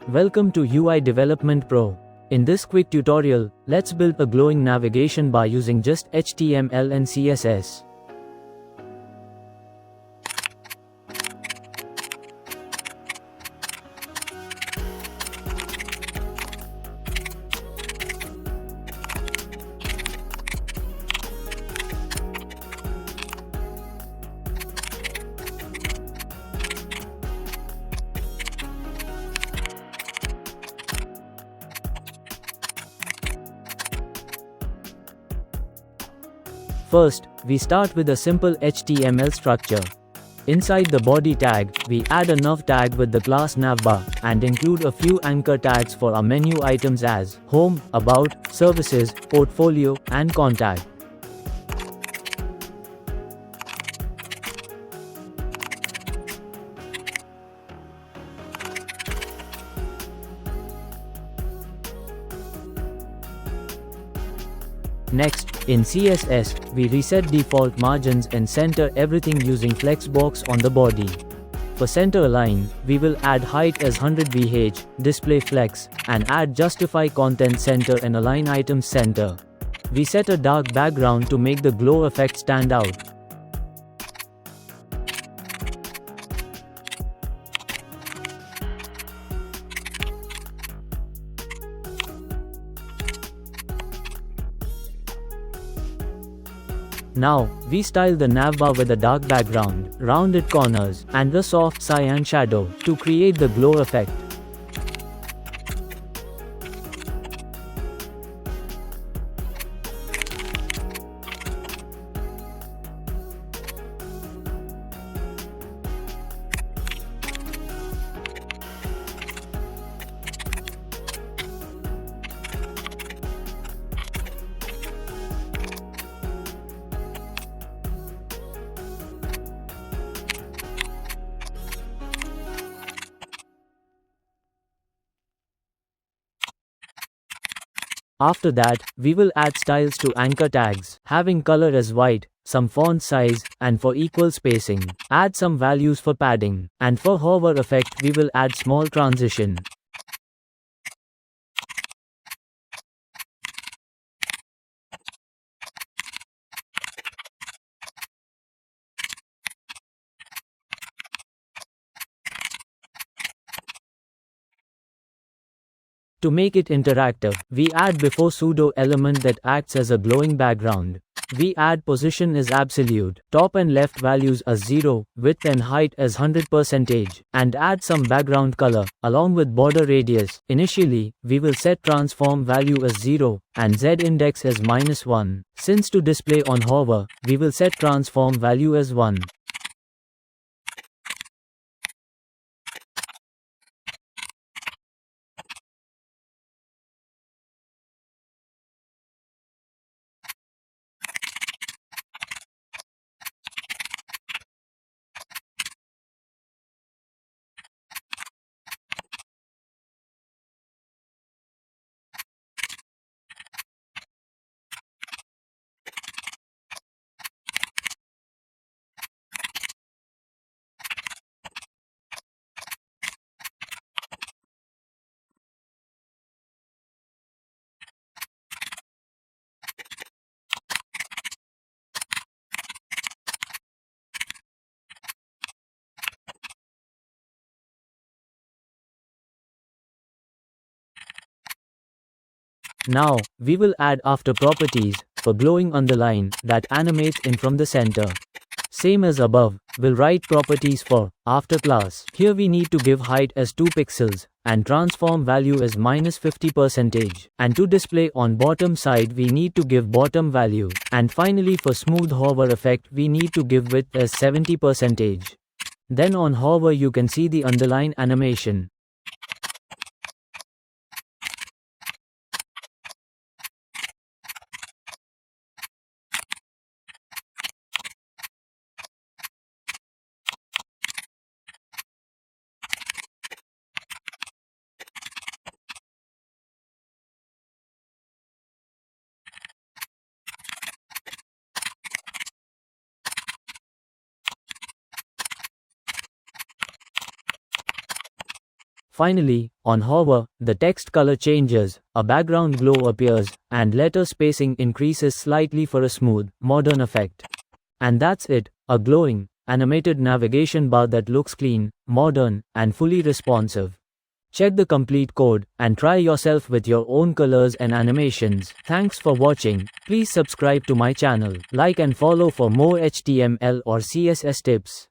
Welcome to UI Development Pro. In this quick tutorial, let's build a glowing navigation bar using just HTML and CSS. First, we start with a simple HTML structure. Inside the body tag, we add a nav tag with the class navbar, and include a few anchor tags for our menu items as Home, About, Services, Portfolio, and Contact. Next, in CSS, we reset default margins and center everything using flexbox on the body. For center align, we will add height as 100 VH, display flex, and add justify content center and align items center. We set a dark background to make the glow effect stand out. Now, we style the navbar with a dark background, rounded corners, and a soft cyan shadow to create the glow effect. After that, we will add styles to anchor tags, having color as white, some font size, and for equal spacing. Add some values for padding, and for hover effect we will add small transition. To make it interactive, we add before pseudo element that acts as a glowing background. We add position as absolute, top and left values as 0, width and height as 100%, and add some background color, along with border radius. Initially, we will set transform value as 0, and z index as -1. Since to display on hover, we will set transform value as 1. Now, we will add after properties, for glowing underline, that animates in from the center. Same as above, we'll write properties for after class. Here we need to give height as 2 pixels, and transform value as -50%. And to display on bottom side we need to give bottom value. And finally for smooth hover effect we need to give width as 70%. Then on hover you can see the underline animation. Finally, on hover, the text color changes, a background glow appears, and letter spacing increases slightly for a smooth, modern effect. And that's it, a glowing, animated navigation bar that looks clean, modern, and fully responsive. Check the complete code and try yourself with your own colors and animations. Thanks for watching. Please subscribe to my channel, like and follow for more HTML or CSS tips.